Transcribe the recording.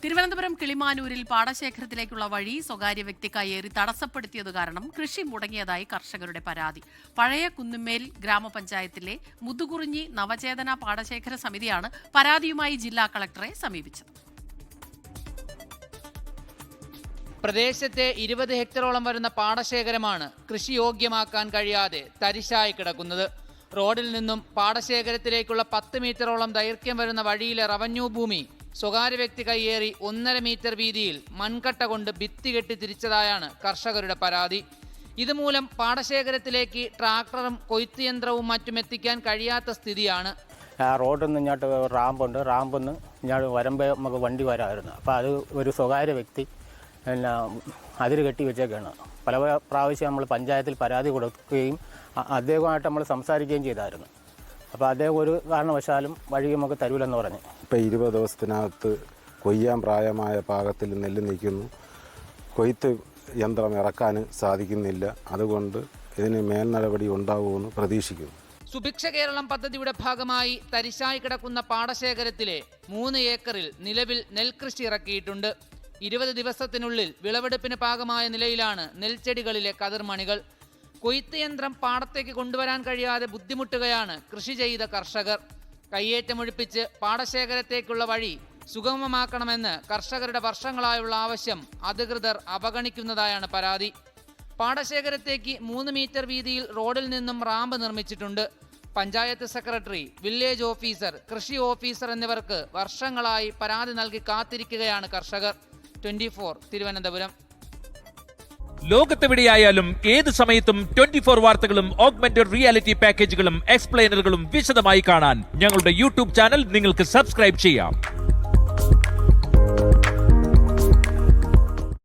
തിരുവനന്തപുരം കിളിമാനൂരിൽ പാടശേഖരത്തിലേക്കുള്ള വഴി സ്വകാര്യ വ്യക്തി കയ്യേറി തടസ്സപ്പെടുത്തിയത് കാരണം കൃഷി മുടങ്ങിയതായി കർഷകരുടെ പരാതി. പഴയ കുന്നുമ്മേൽ ഗ്രാമപഞ്ചായത്തിലെ മുതുകുറിഞ്ഞി നവചേതന പാടശേഖര സമിതിയാണ് പരാതിയുമായി ജില്ലാ കളക്ടറെ സമീപിച്ചത്. പ്രദേശത്തെ 20 ഹെക്ടറോളം വരുന്ന പാടശേഖരമാണ് കൃഷിയോഗ്യമാക്കാൻ കഴിയാതെ തരിശായി കിടക്കുന്നത്. റോഡിൽ നിന്നും പാടശേഖരത്തിലേക്കുള്ള 10 മീറ്ററോളം ദൈർഘ്യം വരുന്ന വഴിയിലെ റവന്യൂ ഭൂമി സ്വകാര്യ വ്യക്തി കയ്യേറി 1.5 മീറ്റർ വീതിയിൽ മൺകട്ട കൊണ്ട് ഭിത്തി കെട്ടി തിരിച്ചതായാണ് കർഷകരുടെ പരാതി. ഇതുമൂലം പാടശേഖരത്തിലേക്ക് ട്രാക്ടറും കൊയ്ത്ത് യന്ത്രവും മറ്റും എത്തിക്കാൻ കഴിയാത്ത സ്ഥിതിയാണ്. റോഡിൽ നിന്ന് ഇങ്ങോട്ട് റാമ്പുണ്ട്, റാമ്പിൽ നിന്ന് ഇങ്ങോട്ട് വരുമ്പോൾ നമുക്ക് വണ്ടി വരാമായിരുന്നു. അപ്പോൾ അത് ഒരു സ്വകാര്യ വ്യക്തി പിന്നെ അതിര് കെട്ടി വെച്ചേക്കാണ്. പല പ്രാവശ്യം നമ്മൾ പഞ്ചായത്തിൽ പരാതി കൊടുക്കുകയും അദ്ദേഹമായിട്ട് നമ്മൾ സംസാരിക്കുകയും ചെയ്തായിരുന്നു. അപ്പോൾ അദ്ദേഹം ഒരു കാരണവശാലും വഴി നമുക്ക് തരൂലെന്ന് പറഞ്ഞു. ഇപ്പം 20 ദിവസത്തിനകത്ത് കൊയ്യാൻ പ്രായമായ പാകത്തിൽ നെല്ല് നിൽക്കുന്നു. കൊയ്ത്ത് യന്ത്രം ഇറക്കാൻ സാധിക്കുന്നില്ല. അതുകൊണ്ട് ഇതിന് മേൽ നടപടി ഉണ്ടാവുമെന്ന് പ്രതീക്ഷിക്കുന്നു. സുഭിക്ഷ കേരളം പദ്ധതിയുടെ ഭാഗമായി തരിശായി കിടക്കുന്ന പാടശേഖരത്തിലെ 3 ഏക്കറിൽ നിലവിൽ നെൽകൃഷി ഇറക്കിയിട്ടുണ്ട്. 20 ദിവസത്തിനുള്ളിൽ വിളവെടുപ്പിന് പാകമായ നിലയിലാണ് നെൽച്ചെടികളിലെ കതിർമണികൾ. കൊയ്ത്ത് യന്ത്രം പാടത്തേക്ക് കൊണ്ടുവരാൻ കഴിയാതെ ബുദ്ധിമുട്ടുകയാണ് കൃഷി ചെയ്ത കർഷകർ. കയ്യേറ്റമൊഴിപ്പിച്ച് പാടശേഖരത്തേക്കുള്ള വഴി സുഗമമാക്കണമെന്ന് കർഷകരുടെ വർഷങ്ങളായുള്ള ആവശ്യം അധികൃതർ അവഗണിക്കുന്നതായാണ് പരാതി. പാടശേഖരത്തേക്ക് 3 മീറ്റർ വീതിയിൽ റോഡിൽ നിന്നും റാമ്പ് നിർമ്മിച്ചിട്ടുണ്ട്. പഞ്ചായത്ത് സെക്രട്ടറി, വില്ലേജ് ഓഫീസർ, കൃഷി ഓഫീസർ എന്നിവർക്ക് വർഷങ്ങളായി പരാതി നൽകി കാത്തിരിക്കുകയാണ് കർഷകർ. 24 തിരുവനന്തപുരം. ലോകത്തെവിടെയായാലും ഏത് സമയത്തും 24 വാർത്തകളും ഓഗ്മെന്റഡ് റിയാലിറ്റി പാക്കേജുകളും എക്സ്പ്ലെയിനറുകളും വിശദമായി കാണാൻ ഞങ്ങളുടെ യൂട്യൂബ് ചാനൽ നിങ്ങൾക്ക് സബ്സ്ക്രൈബ് ചെയ്യാം.